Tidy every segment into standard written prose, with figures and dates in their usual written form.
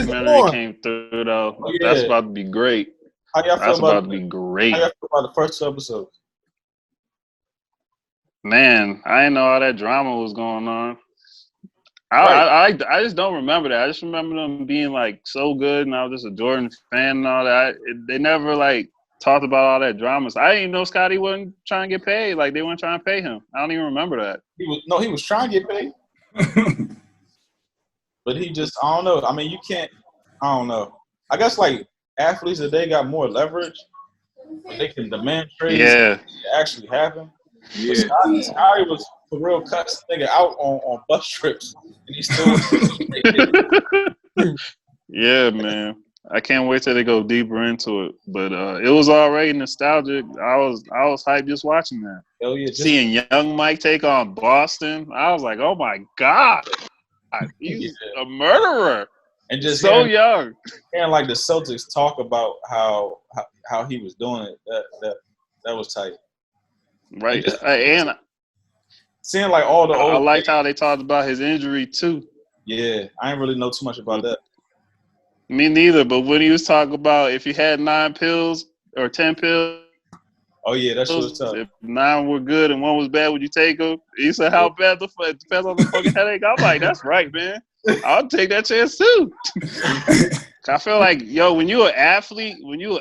documentary came through though. Oh, yeah. That's about to be great. How y'all That's feel about to be great. How y'all feel about the first 2 episodes? Man, I didn't know all that drama was going on. I just don't remember that. I just remember them being like so good, and I was just a Jordan fan and all that. They never like talked about all that drama. So I didn't even know Scotty wasn't trying to get paid. Like they weren't trying to pay him. I don't even remember that. He was trying to get paid. But he just, I don't know. I mean, you can't, I don't know. I guess like athletes today got more leverage. They can demand trades. Yeah. Actually happen. Yeah. Scotty was for real cuts nigga out on bus trips, and he still. Yeah, man. I can't wait till they go deeper into it. But it was already nostalgic. I was hyped just watching that. Hell yeah! Seeing young Mike take on Boston, I was like, oh my God, he's a murderer. And just so young. And like the Celtics talk about how he was doing it. That was tight. Right. And seeing like all the old I liked how they talked about his injury too. Yeah, I didn't really know too much about that. Me neither, but when he was talking about if you had 9 pills or 10 pills. Oh yeah, that shit was tough. If 9 were good and 1 was bad, would you take them? He said, how bad the fuck? Depends on the fucking headache. I'm like, that's right, man. I'll take that chance too. I feel like, yo, when you're an athlete, you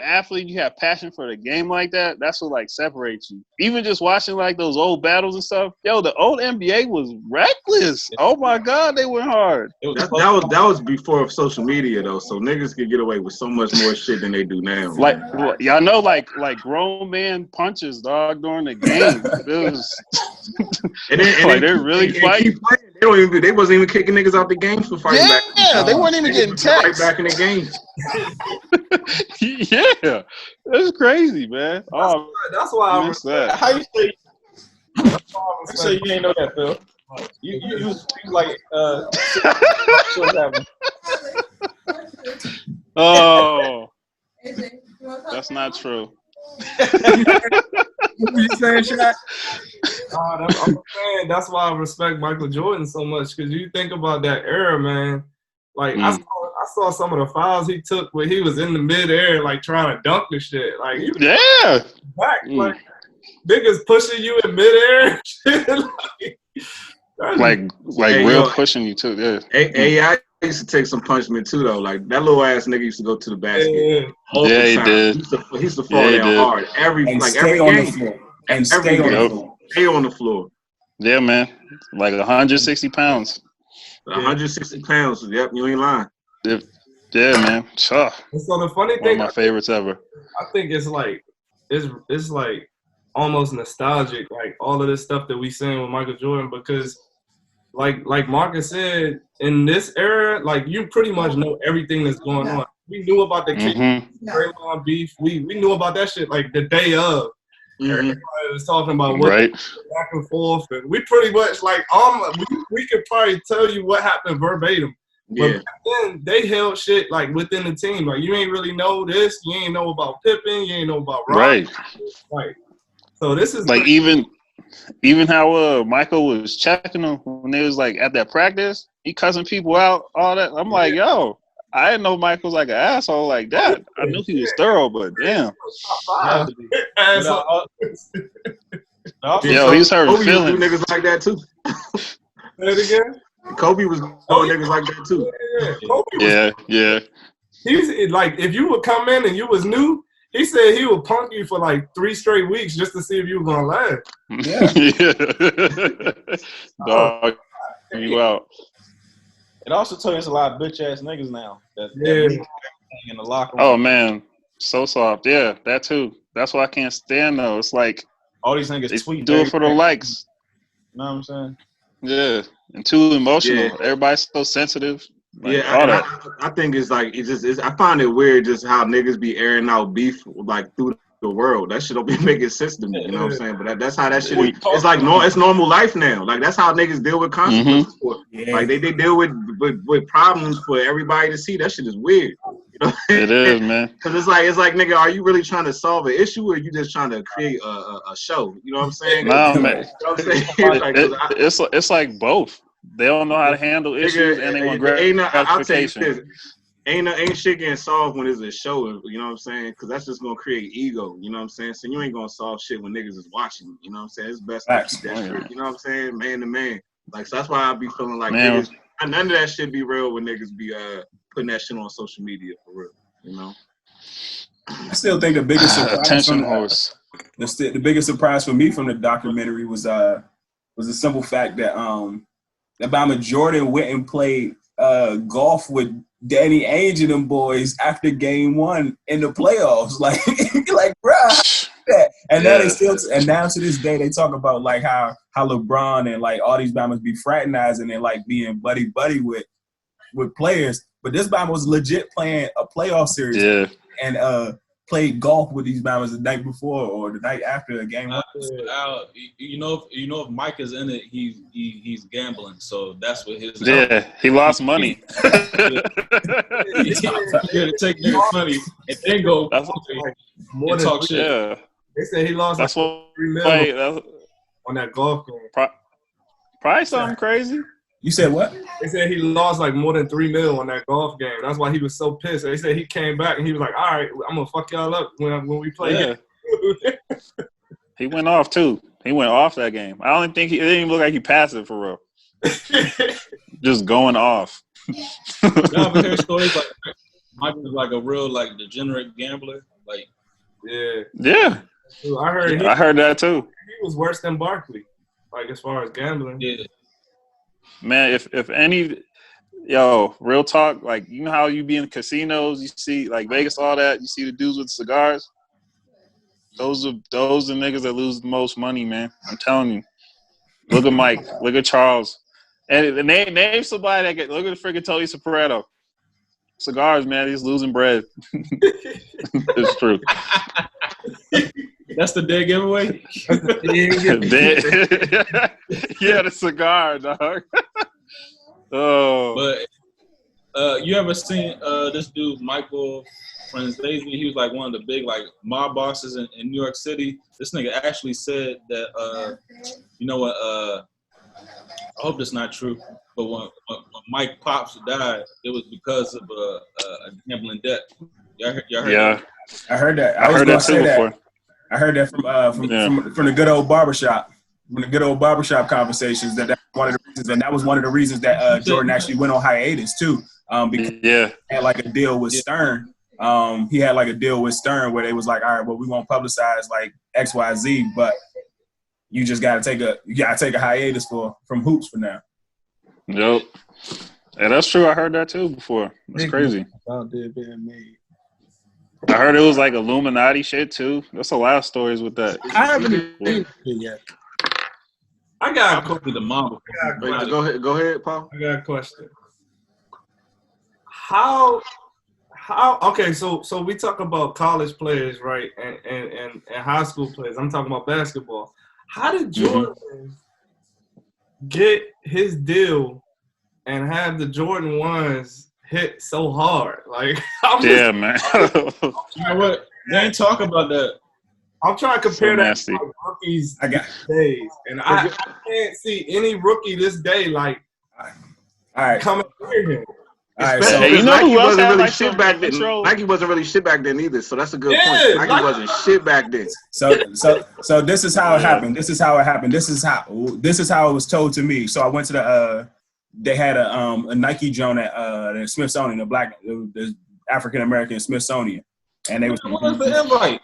have passion for the game like that. That's what like separates you. Even just watching like those old battles and stuff. Yo, the old NBA was reckless. Oh my God, they went hard. That was before social media though, so niggas could get away with so much more shit than they do now. Like y'all know, like grown man punches, dog, during the game. It was and then they're really fighting. They wasn't even kicking niggas out the games for fighting back. Yeah, they weren't even getting text. Right back in the game. Yeah, that's crazy, man. That's why I miss that. How you say you ain't know that, Phil? You was like oh, that's not true. You saying, Shaq? I'm saying that's why I respect Michael Jordan so much, because you think about that era, man. Like I saw some of the fouls he took where he was in the midair, like trying to dunk the shit. Like back, like niggas pushing you in midair. like real pushing you too. Yeah. AI used to take some punishment too, though. Like that little ass nigga used to go to the basket. Yeah, he did. He used to fall down hard every game. Stay on the floor. Yeah, man. Like 160 pounds. 160 pounds. Yep, you ain't lying. Yeah, man. Sure. So the funny One thing, of my favorites ever. I think it's like almost nostalgic, like all of this stuff that we saying with Michael Jordan, because like Marcus said, in this era, like you pretty much know everything that's going on. We knew about the Draymond beef. We knew about that shit like the day of. Everybody was talking about what back and forth, and we pretty much like we could probably tell you what happened verbatim. But back then they held shit like within the team. Like you ain't really know this, you ain't know about Pippen, you ain't know about Rob. Right. So this is like even how Michael was checking them when they was like at that practice, he cussing people out, all that. I'm like, yo, I didn't know Michael was like an asshole like that. I knew he was thorough, but damn. Yo, he's hurt feelings. Niggas like that too. Say it again. Kobe was doing niggas like that too. Yeah. He's like, if you would come in and you was new, he said he would punk you for like 3 straight weeks just to see if you were gonna laugh. Dog, you out. It also tells us a lot of bitch ass niggas now. That in the locker room. Oh man, so soft. Yeah, that too. That's why I can't stand though. It's like all these niggas tweet. Do it for the likes. You know what I'm saying? Yeah, and too emotional. Yeah. Everybody's so sensitive. Like, I think it's like I find it weird just how niggas be airing out beef like through the world. That shit don't be making sense to me. You know what I'm saying? But that's how that shit is. It's like it's normal life now. Like that's how niggas deal with consequences. Like they deal with problems for everybody to see. That shit is weird. You know? It is, man. Because it's like nigga, are you really trying to solve an issue or are you just trying to create a show? You know what I'm saying? No, man. You know what I'm saying? It's like both. They don't know how to handle issues, and they want gratification. ain't shit getting solved when it's a show, you know what I'm saying? Because that's just gonna create ego, you know what I'm saying? So you ain't gonna solve shit when niggas is watching, you know what I'm saying? It's best to keep that shit, you know what I'm saying? Man to man. Like, so that's why I be feeling like niggas, none of that shit be real when niggas be putting that shit on social media for real, you know? I still think the biggest surprise attention horse. The biggest surprise for me from the documentary was the simple fact that Bama Jordan went and played golf with Danny Ainge and them boys after game 1 in the playoffs. Like bruh. And now they still and now to this day they talk about like how LeBron and like all these Bamas be fraternizing and like being buddy with players. But this Bama was legit playing a playoff series and played golf with these Bamas the night before or the night after the game 1. You know if Mike is in it, he's gambling. So that's what his he lost money. He's to take your money and then go more and talk shit. Yeah. They said he lost like $3 million on that golf game. Probably something crazy. You said what? They said he lost like more than $3 million on that golf game. That's why he was so pissed. They said he came back and he was like, "All right, I'm gonna fuck y'all up when we play." Yeah. He went off too. He went off that game. I don't think it didn't even look like he passed it for real. Just going off. Y'all ever hear stories like Mike was like a real like degenerate gambler? Like, yeah. I heard that too. He was worse than Barkley, like as far as gambling. Yeah. Man, if any, real talk, like, you know how you be in casinos, you see, like, Vegas, all that, you see the dudes with cigars? Those are niggas that lose the most money, man. I'm telling you. Look at Mike. Look at Charles. And name somebody that look at the freaking Tony Soprano. Cigars, man, he's losing bread. It's true. That's the dead giveaway? Yeah, the cigar, dog. But you ever seen this dude, Michael Franzese? He was like one of the big like mob bosses in New York City. This nigga actually said that, you know what, I hope that's not true, but when Mike Pops died, it was because of a gambling debt. Y'all heard that? I heard that. I heard that too before. I heard that from the good old barbershop. From the good old barbershop conversations, that's one of the reasons, and that was one of the reasons that Jordan actually went on hiatus too. Because he had like a deal with Stern. He had like a deal with Stern where they was like, all right, well, we won't publicize like XYZ, but you just gotta take a hiatus from hoops for now. Yep. Yeah, that's true. I heard that too before. That's crazy. I heard it was like Illuminati shit too. There's a lot of stories with that. I haven't even yet. I got a question to mom. Go ahead, Paul. I got a question. How okay, so we talk about college players, right? And high school players. I'm talking about basketball. How did Jordan get his deal and have the Jordan 1s hit so hard? Like, man. You know what? They ain't talk about that. I'm trying to compare that nasty. to like rookies days, and I can't see any rookie this day like coming near him. All right, so Nike wasn't really shit back then. Nike wasn't really shit back then either, so that's a good point. Nike wasn't shit back then. So this is how it happened. This is how it happened. This is how it was told to me. So I went to they had a Nike Joan at the Smithsonian, the African American Smithsonian, and they was. What was the invite?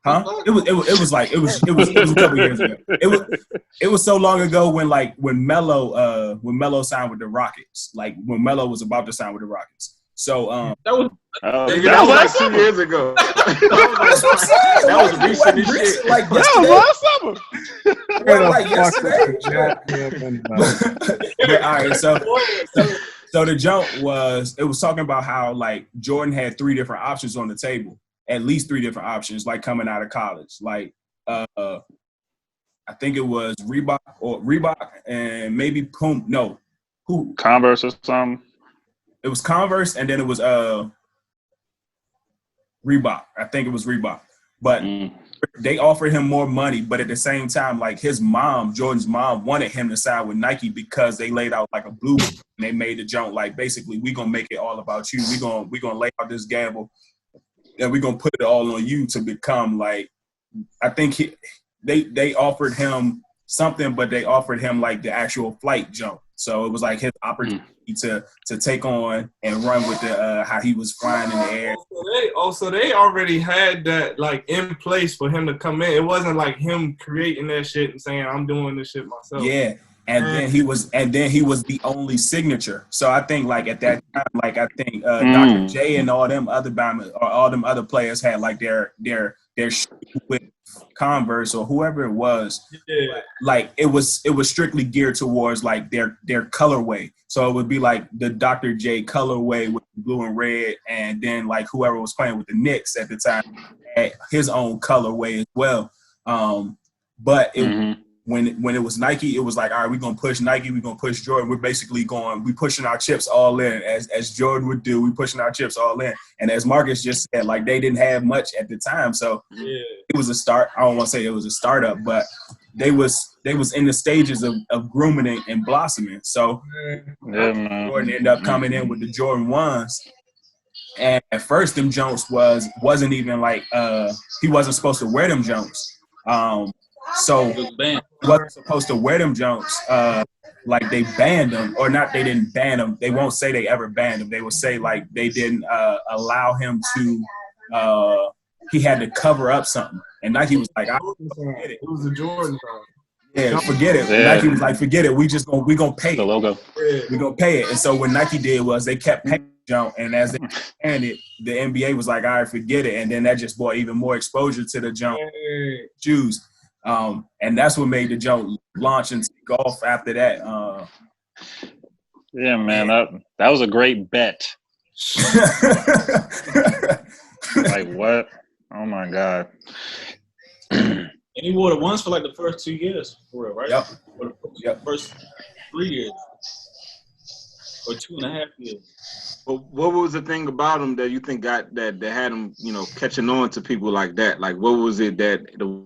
Huh? It was a couple years ago. It was so long ago when Melo signed with the Rockets. Like when Melo was about to sign with the Rockets. So that was like 2 years ago. That was recent shit. Like yesterday. But, all right, so the joke was talking about how like Jordan had 3 different options on the table. At least 3 different options, like coming out of college. Like, I think it was Reebok and maybe Puma. No, who? Converse or something. It was Converse, and then it was Reebok. I think it was Reebok. but they offered him more money. But at the same time, like his mom, Jordan's mom, wanted him to sign with Nike because they laid out like a blueprint. And they made the joke like basically we gonna make it all about you. We gonna lay out this gamble, and we gonna put it all on you to become like. I think they offered him something, but they offered him like the actual flight jump. So it was like his opportunity to take on and run with the how he was flying in the air. So they already had that like in place for him to come in. It wasn't like him creating that shit and saying I'm doing this shit myself. Yeah. And then he was the only signature. So I think like at that time, like I think Dr. J and all them other Bama, or all them other players had like their shoe with Converse or whoever it was. Yeah. Like it was strictly geared towards like their colorway. So it would be like the Dr. J colorway with blue and red, and then like whoever was playing with the Knicks at the time had his own colorway as well. But it when it was Nike, it was like, all right, we're gonna push Nike, we're gonna push Jordan. We're basically we pushing our chips all in, as Jordan would do. We pushing our chips all in, and as Marcus just said, like they didn't have much at the time, so it was a start. I don't want to say it was a startup, but they was in the stages of grooming and blossoming. So Jordan ended up coming in with the Jordan 1s. And at first, them Jones wasn't even like he wasn't supposed to wear them Jones. So he wasn't supposed to wear them Jones. Like they banned them, or not? They didn't ban them. They won't say they ever banned them. They will say like they didn't allow him to. He had to cover up something, and Nike was like, "Forget it." It was a Jordan. Yeah, forget it. Yeah. Nike was like, "Forget it. We gonna pay the logo. We gonna pay it." And so what Nike did was they kept paying jump, and as they panned it, the NBA was like, "All right, forget it." And then that just brought even more exposure to the jump shoes. And that's what made the jump launch and take off after that. Yeah, man, that was a great bet. Like what? Oh my God. And he wore the ones for like the first 2 years, for real, right? Yep. For the first 3 years. Or 2.5 years. But what was the thing about him that you think got that had him, catching on to people like that? Like, what was it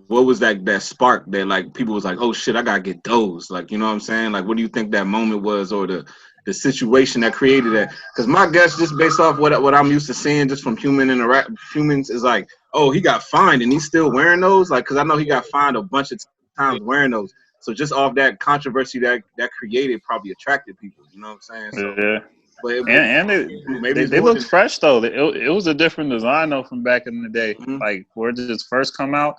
what was that spark that like people was like, oh shit, I gotta get those? Like, you know what I'm saying? Like, what do you think that moment was, or the situation that created that? Because my guess, just based off what I'm used to seeing just from humans, is like, oh, he got fined and he's still wearing those. Like, because I know he got fined a bunch of times wearing those. So just off that controversy that created probably attracted people. You know what I'm saying? So, yeah. But they looked fresh though. It was a different design though from back in the day. Like where it just first come out.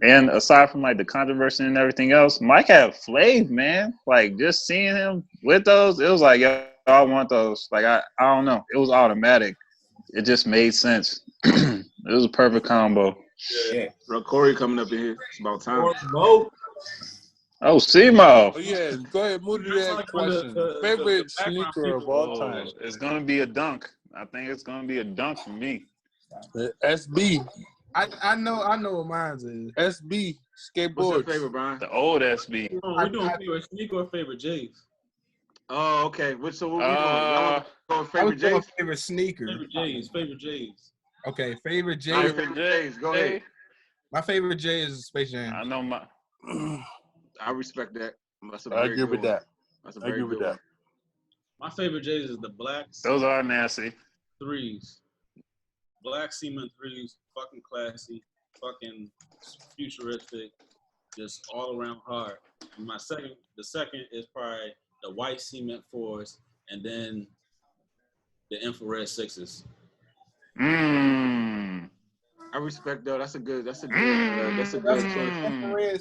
And aside from like the controversy and everything else, Mike had flav, man. Like just seeing him with those, it was like, yo, I want those. Like I don't know. It was automatic. It just made sense. It was a perfect combo. Yeah. Bro, Corey coming up in here. It's about time. Oh, Simo. Oh yeah, go ahead. Move to that question. Favorite sneaker of all time? It's gonna be a dunk. I think it's gonna be a dunk for me. The SB. I know what mine is. SB skateboards. What's your favorite, Brian? The old SB. We're doing favorite sneaker or favorite J's? Oh, okay. So what we doing? Y'all favorite J's? Favorite sneaker. Favorite J's. Okay, favorite J's. Favorite J's. Go ahead. My favorite J is Space Jam. I know my. I respect that. I agree with that. I agree with that. My favorite J's is the black. Those are nasty. Threes. Black cement threes. Fucking classy. Fucking futuristic. Just all around hard. And the second is probably the white cement fours, and then the infrared sixes. I respect though. That's a good choice. Those sixes.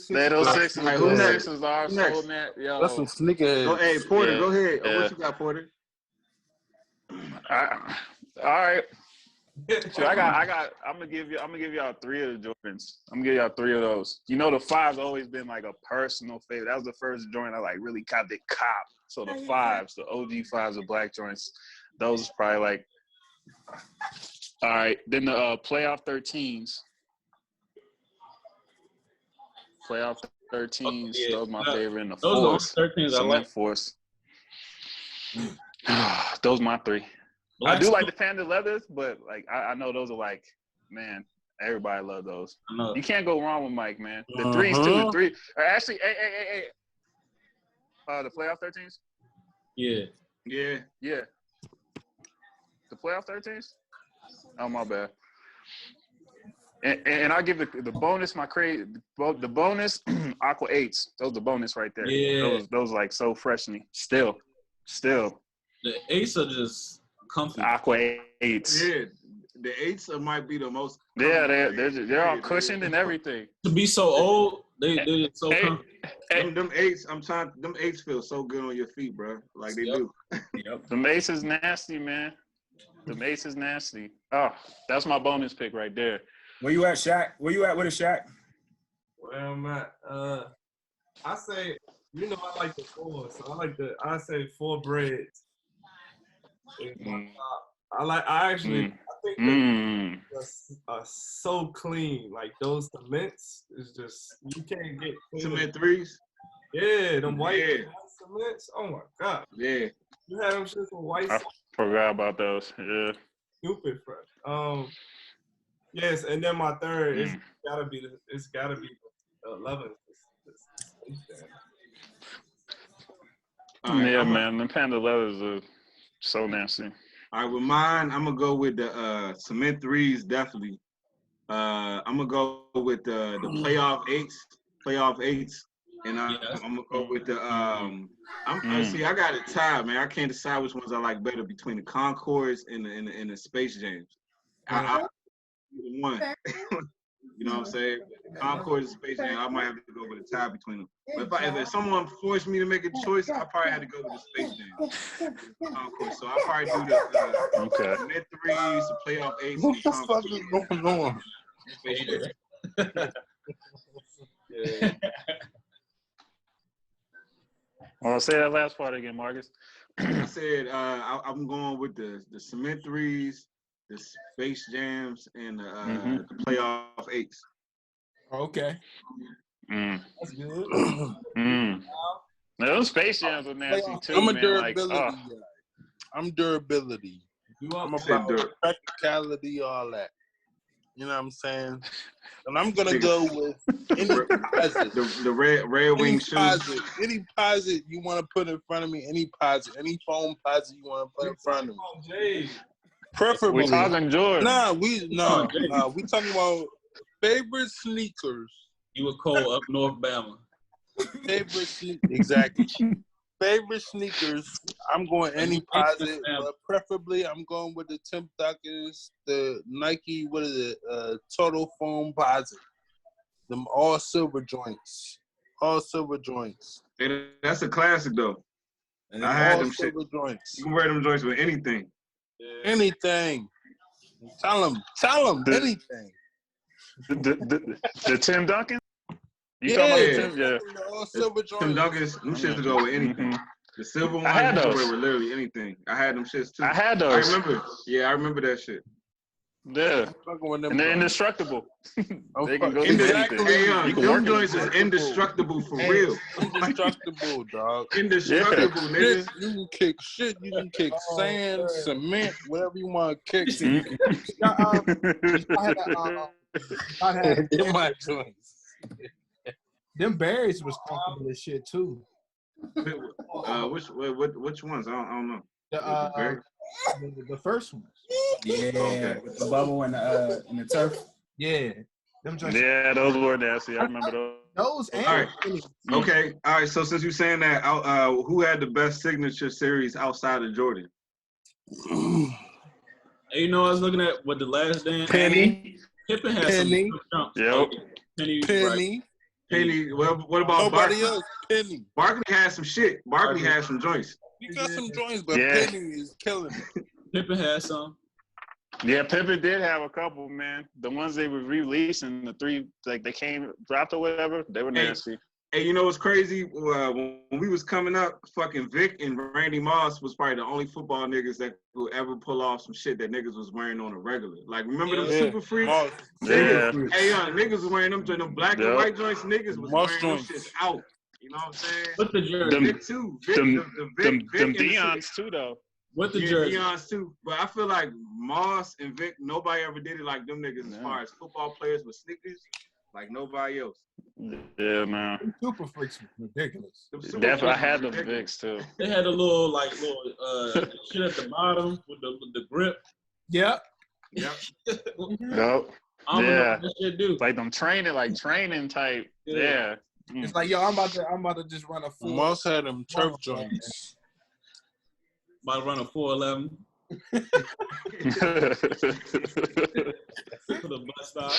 Right, Those sixes are so net. Yo. That's some sneaker. Hey, Porter, go ahead. Yeah. What you got, Porter? All right. So I'm gonna give y'all 3 of the Jordans. I'm gonna give y'all 3 of those. You know, the 5's always been like a personal favorite. That was the first joint I like really cop. So the 5s, the OG 5s, the black joints, those is probably like. All right, then the playoff 13s. Playoff 13s, those my favorite. And the 4s. Those 13s I like. 4s. Those my 3. I do like the Panda leathers, but like I know those are like, man, Everybody love those. I know. You can't go wrong with Mike, man. The threes too. The three. Actually, hey. The playoff 13s. Yeah. Yeah. The playoff 13s. Oh, my bad. And I give the bonus the bonus Aqua 8s. Those are the bonus right there. Yeah. Those like so freshly. Still. The 8s are just comfy. Aqua 8s. Yeah. The 8s might be the most. Yeah, they're all cushioned and everything. To be so old, they're so comfy. Them 8s, them 8s feel so good on your feet, bro. Like they do. Yep. The Ace is nasty, man. The Ace is nasty. Oh, that's my bonus pick right there. Where you at, Shaq? Where you at with a Shaq? Where I'm at, I say, I like the 4, so I say 4 breads. I think they are so clean. Like those cements is just you can't get cement 3s. Yeah, them white cements. Oh my god. Yeah. You had them shits with white. I forgot about those. Yeah. Stupid fresh. Yes, and then my third it's gotta be the 11th. Yeah, man. The Panda leathers are so nasty. All right, with mine, I'm gonna go with the cement 3s definitely. I'm gonna go with the playoff 8s, and I'm gonna go with the see, I got it tied, man. I can't decide which ones I like better between the Concords and the Space Jams. I one. You know what I'm saying? Concord and Space Jam, I might have to go with a tie between them. But if someone forced me to make a choice, I probably had to go with the Space Jam. Concord. So I probably do the mid 3s, the playoff 8s. What the fuck is going on? Space Jam. Yeah. Well, say that last part again, Marcus. I said I'm going with the cement 3s, the Space Jams, and the playoff 8s. Okay. That's good. Those Space Jams are nasty too, I'm a man. durability guy. I'm durability. I'm about practicality, all that. You know what I'm saying? And I'm gonna go with any posit. The red wing shoes. Any posit you want to put in front of me, any posit, any foam posit you want to put in front of me. Preferably. We talking Jordan. We talking about favorite sneakers. You were cold up North Bama. Favorite sneakers. Exactly. Favorite sneakers. I'm going any posit, but preferably I'm going with the Tim Duncan's, the Nike, Total Foam Posit. Them all silver joints. Hey, that's a classic though. And I had them silver joints. You can wear them joints with anything. Yeah. Anything. Tell them anything. The Tim Duncan? You talking about Tim? Yeah. All silver joints. Tim Duncan's, them shits to go with anything. The silver ones I had those. were literally anything. I had them shits too. I had those. I remember that shit. Yeah. And they're indestructible. They can go exactly. Hey, them joints is indestructible for real. Indestructible, dog. Indestructible, nigga. You can kick shit. You can kick sand, cement, whatever you want to kick. I had my joints. Them berries was comfortable as shit too. Which ones? I don't know. The first ones. Yeah, with the bubble and the turf. Yeah. Them yeah, those were nasty. I remember those. Those and all right. Okay. All right. So since you're saying that, who had the best signature series outside of Jordan? Hey, I was looking at what the last dance. Penny. Pippen had Penny. some jumps. Yep. Penny. Well, what about nobody Barkley? else? Penny. Barkley had some shit. Barkley had some joints. He got some joints, but Penny is killing it. Pippen had some. Yeah, Pippen did have a couple, man. The ones they were releasing, the 3, like they dropped or whatever, they were nasty. Hey, you know what's crazy? When we was coming up, fucking Vic and Randy Moss was probably the only football niggas that could ever pull off some shit that niggas was wearing on a regular. Like, remember them Super Freaks? Yeah. Hey, niggas was wearing them black and white joints. Niggas was wearing them shits out. You know what I'm saying? What's the jersey? Vic too. Vic, them Deons too, though. With the jersey. Dion's too. But I feel like Moss and Vic, nobody ever did it like them niggas as far as football players with sneakers. Like nobody else. Yeah, man. Super freaks was ridiculous. Definitely, I had the Vicks too. They had a little shit at the bottom with the grip. Yep. Yep. Nope. I don't know Yeah. what that shit do. Like them training type. Yeah. It's like, yo, I'm about to just run a full. Moss had them turf joints. About to run a 411 for the bus stop.